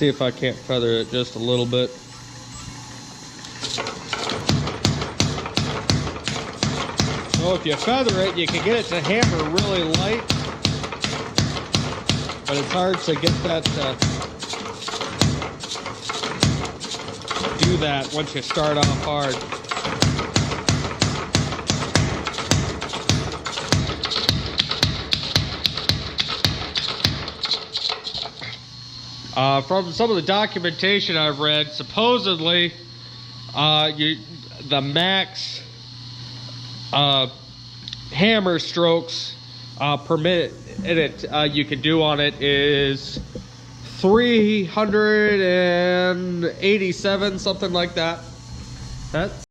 see if I can't feather it just a little bit. So if you feather it, you can get it to hammer really light, but it's hard to get that to do that once you start off hard. From some of the documentation I've read, supposedly the max hammer strokes permitted you can do on it is 387, something like that. That's